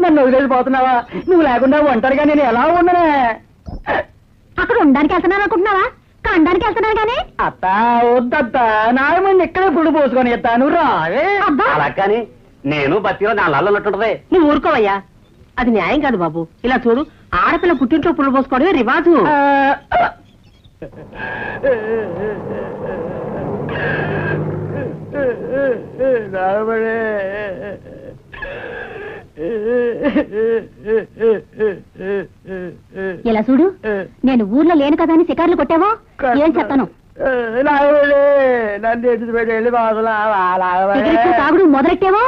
నన్ను వదిలేసిపోతున్నావా? నువ్వు లేకుండా ఒంటరిగా నేను ఎలా ఉండనే? అక్కడ ఉండడానికి వెళ్తున్నాను అనుకుంటున్నావా? కండానికి వెళ్తున్నాను కానీ. అత్త వద్దత్త, నాయమని ఇక్కడే గుడి పోసుకొని ఎత్తాను రావే. అలా కానీ నేను బతిలో నా లల్లన్నట్టుంటది. నువ్వు ఊరుకోవయ్యా, అది న్యాయం కాదు బాబు. ఇలా చూడు, ఆడపిల్ల పుట్టింట్లో పుల్ల పోసుకోవడమే రివాజు. ఇలా చూడు, నేను ఊర్లో లేను కదా అని శికార్లు కొట్టావో ఏం చెప్తాను. తాగుడు మొదలెట్టావో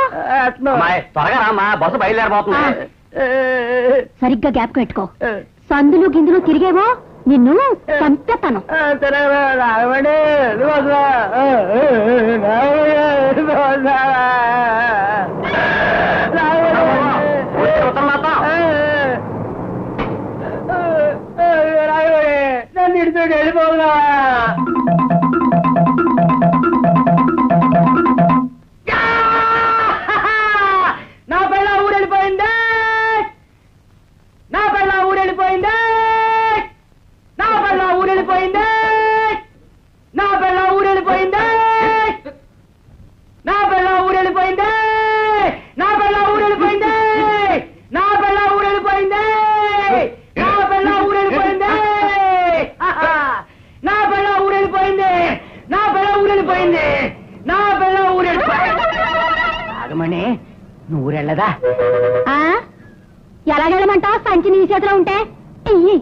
త్వరగా రామ్మా, బస్సు బయలుదేరబోతున్నా. సరిగ్గా గ్యాప్ పెట్టుకో. సందులు గిందులు తిరిగేవో నిన్ను చంపేస్తాను. నన్ను ఇడితో వెళ్ళిపోతున్నా. నా పిల్ల ఊరెళ్ళిపోయిందే, నా పిల్ల ఊరెళ్ళిపోయిందే, నా పిల్ల ఊరెళ్ళిపోయిందే, నా పిల్ల ఊరెళ్ళిపోయిందే, నా పిల్ల ఊరెళ్ళిపోయిందే, నా పిల్ల ఊరెళ్ళిపోయిందే, నా పిల్ల ఊరెళ్ళిపోయిందే, నా పిల్ల ఊరెళ్ళిపోయిందే, నా పిల్ల ఊరెళ్ళిపోయింది, నా పిల్ల ఊరెళ్ళిపోయింది, నా పిల్ల ఊరెళ్ళిపోయింది. ఆగమని నువ్వు ఊరెళ్ళదా? ఎలాగెళ్ళమంటావు? సంచి నీ చేతిలో ఉంటే ఇయ్యి.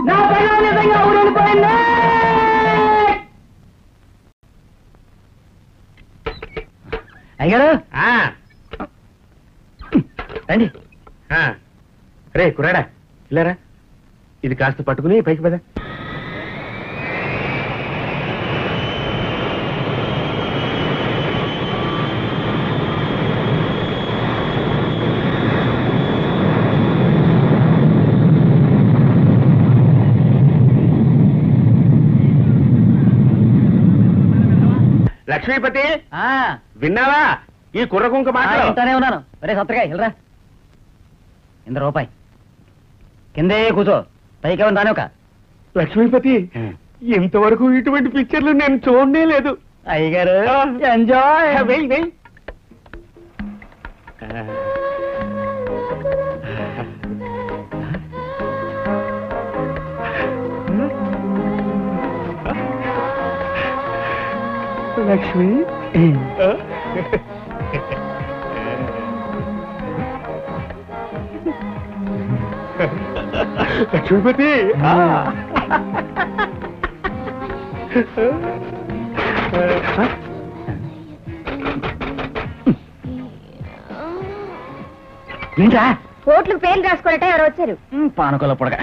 నా పిల్ల నిజంగా ఊరెళ్ళిపోయింది. అయ్యారు రండి. రే కురాడా, ఇలారా, ఇది కాస్త పట్టుకుని పైకి పద. లక్ష్మీపతి, విన్నావా ఈ కుర్ర కుంక మాట? ఇంటానే ఉన్నాను. రే సత్తగా వెళ్ళరా. 100 రూపాయి కిందే కూర్చో, పైకేమని రాని ఒక. లక్ష్మీపతి, ఇంతవరకు ఇటువంటి పిక్చర్లు నేను చూడనే లేదు. అయ్యగారు ఎంజాయ్. వెయ్ వెయ్. లక్ష్మి, లక్ష్మీపతి, ఏంట్రా? కోట్లు పేర్లు రాసుకోరట ఎవరు వచ్చారు? పానకొల పొడగ.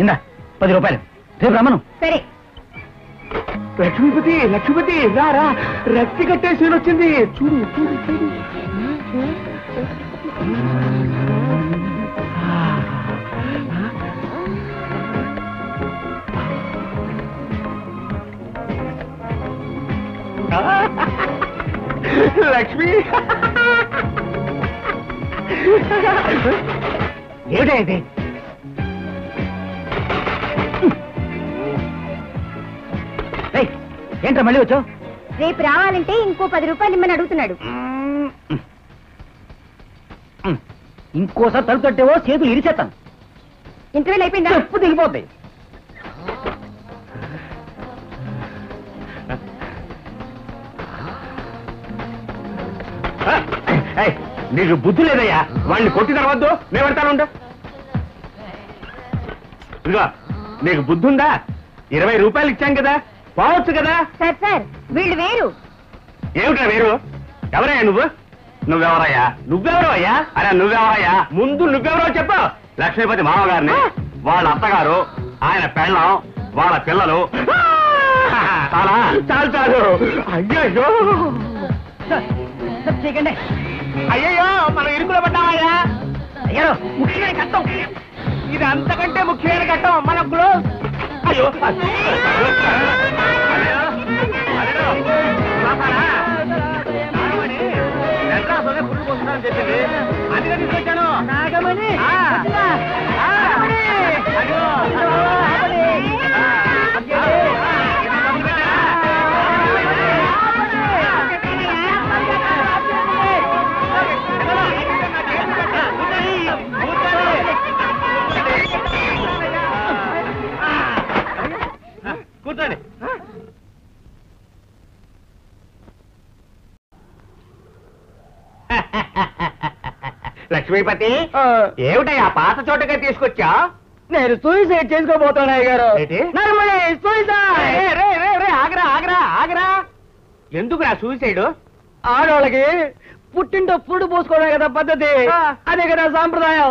ఇందా 10 రూపాయలు. రేపు రమ్మను. సరే. లక్ష్మీపతి, లక్ష్మీపతి రారా, రక్తి కట్టే సీన్ వచ్చింది. చూడు చూడు చూడు. లక్ష్మి, ఏమిటా ఇది? ఏంట్రా మళ్ళీ వచ్చావు? రేపు రావాలంటే ఇంకో 10 రూపాయలు ఇమ్మని అడుగుతున్నాడు. ఇంకోసారి తలుపు తట్టేవో చేతులు ఇరిచేస్తాను. ఇంటర్వ్యూలు అయిపోయిందా? చెప్పు దిగిపోతాయి. నీకు బుద్ధి లేదయ్యా, వాడిని కొట్టి తర్వద్దు, నేను పెడతానుండు. ఇదిగో, నీకు బుద్ధి ఉందా? 20 రూపాయలు ఇచ్చాం కదా, పోవచ్చు కదా. సార్ సార్, వీళ్ళు వేరు. ఏమిటా వేరు? ఎవరయ్యా నువ్వు? నువ్వెవరయ్యా? నువ్వెవరో అయ్యా? అరే నువ్వెవరయ్యా? ముందు నువ్వెవరో చెప్పు. లక్ష్మీపతి మామగారిని, వాళ్ళ అత్తగారు, ఆయన పెళ్ళం, వాళ్ళ పిల్లలు. చాలా చాలు చాలు. అయ్యో చేయకండి. అయ్యయ్యో, మనం ఇరుకులో పడ్డామయ్యా. అయ్యారు ముఖ్యమైన కష్టం. ఇది అంతకంటే ముఖ్యమైన ఘట్టం మన క్లోజ్. అయ్యో పురుగు పోస్తున్నాను చెప్పింది, అందుకే తీసుకొచ్చాను. నాగమణి కూర్చోండి. లక్ష్మీపతి, ఏమిటయ్యా పాత చోటగా తీసుకొచ్చా? నేను సూసైడ్ చేసుకోబోతున్నా గారు. ఏంటి? నర్మలి సూసైడ్. ఆగరా ఆగరా ఆగరా, ఎందుకు నా సూసైడ్? ఆడవాళ్ళకి పుట్టింటో పురుడు పోసుకోవడం కదా పద్ధతి, అదే కదా సాంప్రదాయం.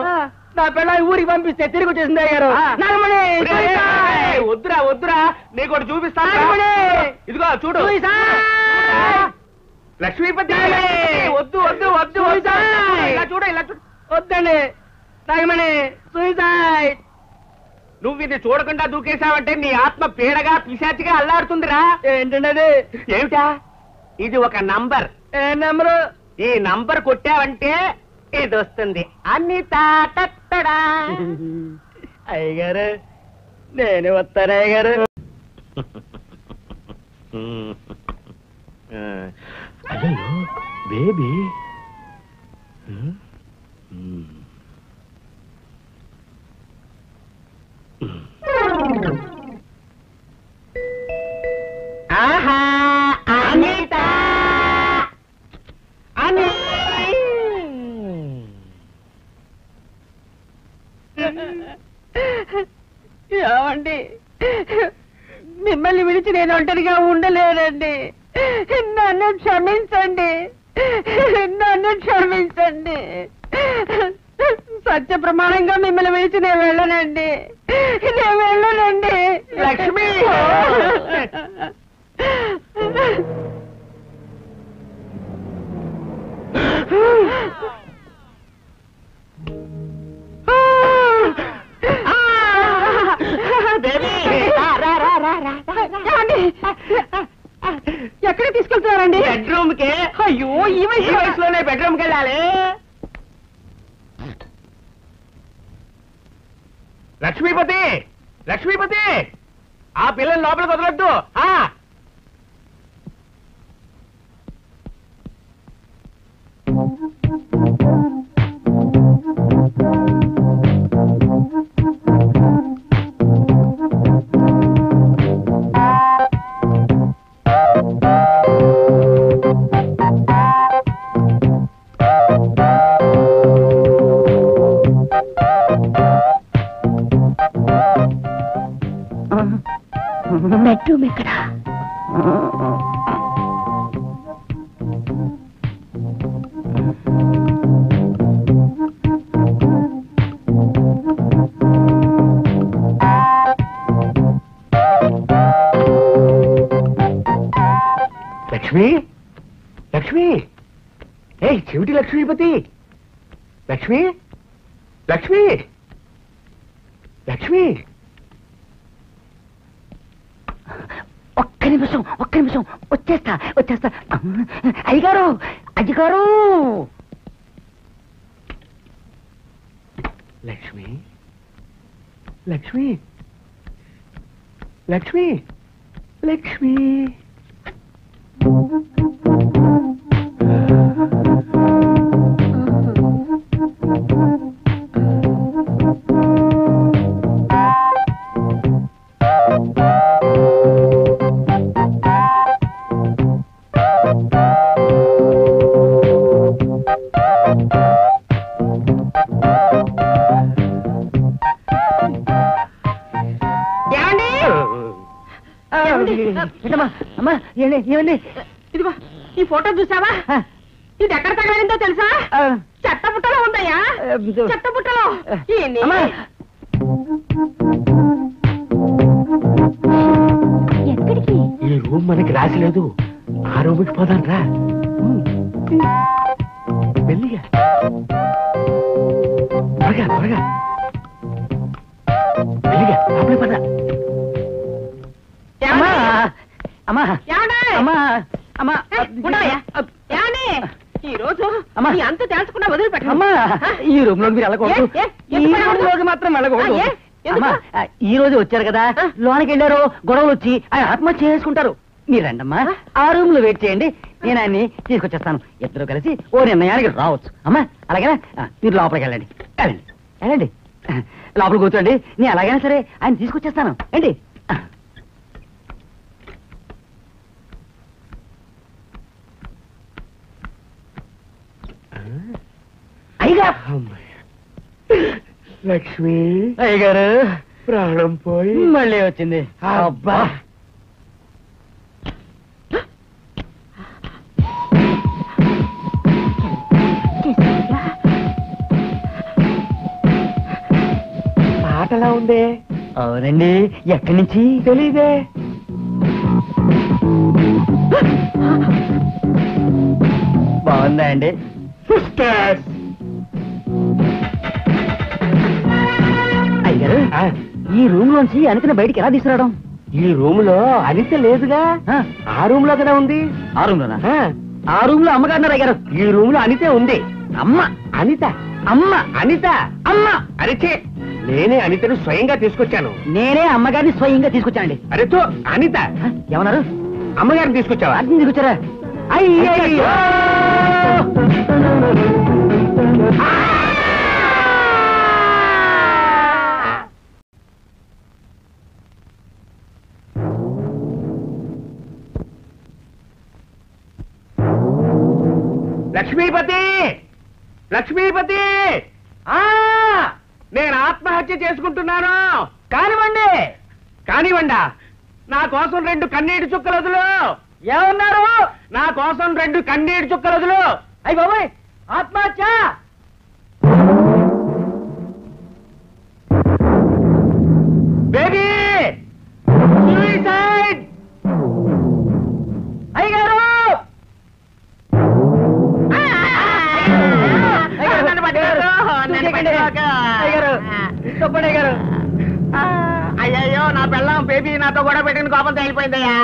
నా పిల్లలు ఊరికి పంపిస్తే తిరిగి వచ్చేసింది గారు. నర్మలి వద్దురా వద్దురా, నీకోటి చూపిస్తాను. ఇదిగో చూడు. లక్ష్మీపతి, వద్దు వద్దు వద్దు, ఇలా చూడు ఇలా చూడు. వద్దండి నాగమణి, సూసైడ్. నువ్వు ఇది చూడకుండా దూకేశావంటే నీ ఆత్మ పీడగా పిశాచిగా అల్లాడుతుందిరా. ఏంటండి అది? ఏమిటా? ఇది ఒక నంబర్. ఏ నెంబరు? ఈ నంబర్ కొట్టావంటే ఇది వస్తుంది. అన్నిత టట్టడా. అయ్యగారు నేను వస్తాను అయ్యగారు. అయ్యో బేబీ, ఆహా అనిత అని ఏమండి, మిమ్మల్ని విడిచి నేను ఒంటరిగా ఉండలేనండి. నన్ను క్షమించండి, నన్ను క్షమించండి. సత్య ప్రమాణంగా మిమ్మల్ని విడిచి నేను వెళ్ళనండి, నేను వెళ్ళనండి. లక్ష్మి, ఎక్కడ తీసుకెళ్తున్నారండి? బెడ్రూమ్ కి. అయ్యో ఈ వయసులోనే బెడ్రూమ్ కి వెళ్ళాలి. లక్ష్మీపతి, లక్ష్మీపతి, ఆ పిల్లలు లోపలికి వదలొద్దు. బెడ్రూమ్ ఎక్కడ? లక్ష్మి, లక్ష్మి, ఏ చెవిటి లక్ష్మీపతి, లక్ష్మి, లక్ష్మి, లక్ష్మి. ఒక్క నిమిషం వచ్చేస్తా వచ్చేస్తా. అయ్యగారు అయ్యగారు. లక్ష్మి, లక్ష్మి, లక్ష్మి, లక్ష్మి. అమ్మా ఏమండి, ఇదిగో ఈ ఫోటో చూసావా? ఇది ఎక్కడ తగలడిందో తెలుసా? చెత్త బుట్టలో ఉందయ్యా, చెత్త బుట్టలో. ఎక్కడికి? ఈ రూమ్ మనకి రాసిలేదు, ఆ రూమ్కి పోదాం రా. మెల్లిగా త్వరగా త్వరగా. అమ్మా ఏమండే? అమ్మా అమ్మా ఉండవయ్యా? ఏమండి? ఈ రోజు అమ్మా. నీ అంత తెలుసుకున్నా వదిలిపెట్టు. అమ్మా ఈ రూమ్ లోకి మీరు వెళ్ళకూడదు. ఏ? ఈ ఎందుకు రూమ్ వెళ్ళకూడదు? లోకి మాత్రం వెళ్ళకూడదు. ఏ? ఎందుకు? అమ్మా ఈ రోజు వచ్చారు కదా, లోనికి వెళ్ళారు, గొడవలు వచ్చి ఆయన ఆత్మహత్య చేసుకుంటారు. మీరు రండమ్మా, ఆ రూమ్ లో వెయిట్ చేయండి, నేను ఆయన్ని తీసుకొచ్చేస్తాను. ఇద్దరు కలిసి ఓ నిర్ణయానికి రావచ్చు. అమ్మా అలాగేనా? మీరు లోపలికి వెళ్ళండి, వెళ్ళండి వెళ్ళండి, లోపల కూర్చోండి. నేను అలాగైనా సరే ఆయన తీసుకొచ్చేస్తాను. ఏంటి? అయ్యగా లక్ష్మి అయ్యగారు ప్రాణం పోయి మళ్ళీ వచ్చింది. అబ్బా. పాటలా ఉందే. అవునండి, ఎక్కడి నుంచి తెలీదే. బాగుందా అండి? సిస్టర్స్. అయ్యగారు ఈ రూమ్ లోంచి అనితని బయటికి ఎలా తీసుకురావడం? ఈ రూమ్ లో అనిత లేదుగా, ఆ రూమ్ లో కదా ఉంది. ఆ రూమ్ లోనా? ఆ రూమ్ లో అమ్మగారు అయ్యారు. ఈ రూమ్ లో అనితే ఉంది. అమ్మ అనిత అమ్మ అనిత అమ్మ అరిచే నేనే అనితను స్వయంగా తీసుకొచ్చాను. నేనే అమ్మగారిని స్వయంగా తీసుకొచ్చానండి. అరేతో అనిత ఏమన్నారు? అమ్మగారిని తీసుకొచ్చావా? అర్థం తీసుకొచ్చారా? అయ్యో లక్ష్మీపతి, లక్ష్మీపతి, నేను ఆత్మహత్య చేసుకుంటున్నాను. కానివ్వండి. కానివ్వండా? నా కోసం 2 కన్నీటి చుక్కలు వదులు. ఏమన్నారు? నా కోసం 2 కన్నీటి చుక్కలు వదులు. అయ్యి బాబాయ్, ఆత్మహత్య. Baby suicide. అయ్యగారు చెప్పండి అయ్యగారు. అయ్యయ్యో, నా పిల్లం బేబీ నాతో గొడవ పెట్టిన కోపంతో వెళ్ళిపోయిందయ్యా.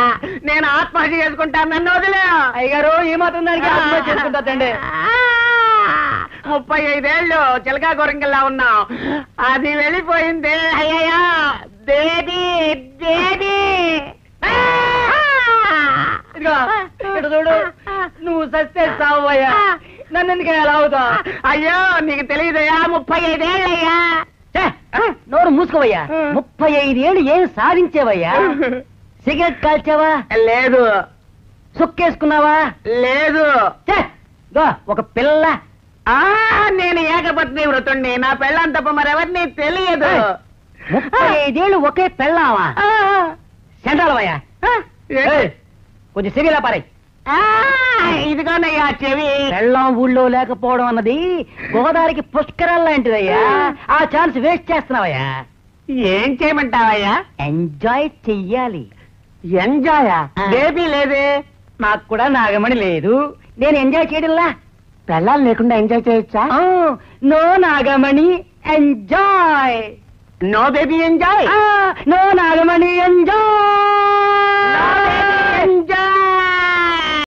నేను ఆత్మహత్య చేసుకుంటాను, నన్ను వదిలే. అయ్యగారు ఈ మాత్రం దానికి ఆత్మహత్య చేసుకుంటారండి. 35 ఏళ్ళు చిలకా గోరంగిల్లా ఉన్నాం, అది వెళ్ళిపోయింది. అయ్యయ్యో బేబీ బేబీ. ఇదిగో ఇటు చూడు, నువ్వు సస్తే సావయ్యా, నన్ను ఎందుకు ఎలా అవుతావు? అయ్యో నీకు తెలియదయ్యా, 35 ఏళ్ళయ్యా. నోరు మూసుకోవయ్యా. 35 ఏళ్ళు ఏం సాధించేవయ్యా? సిగరెట్ కాల్చావా? లేదు. సుక్కేసుకున్నావా? లేదు. ఒక పిల్ల. నేను ఏకపత్ని వృతుణ్ణి, నా పెళ్ళం తప్ప మరెవరిని తెలియదు. 35 ఏళ్ళు ఒకే పెళ్ళావా? సెంటాలవయ్యా, కొంచెం చెవిలా పారాయి. ఇదిగోనయ్యా చెవి. పెళ్ళం ఊళ్ళో లేకపోవడం అన్నది గోదావరికి పుష్కరాలు లాంటిదయ్యా. ఆ ఛాన్స్ వేస్ట్ చేస్తున్నావయ్యా. ఏం చేయమంటావయ్యా? ఎంజాయ్ చెయ్యాలి. ఎంజాయా? బేబీ లేదే. నాకు కూడా నాగమణి లేదు, నేను ఎంజాయ్ చేయడంలా. పెళ్ళాలు లేకుండా ఎంజాయ్ చేయొచ్చా? No Nagamani enjoy. No baby enjoy. No Nagamani enjoy.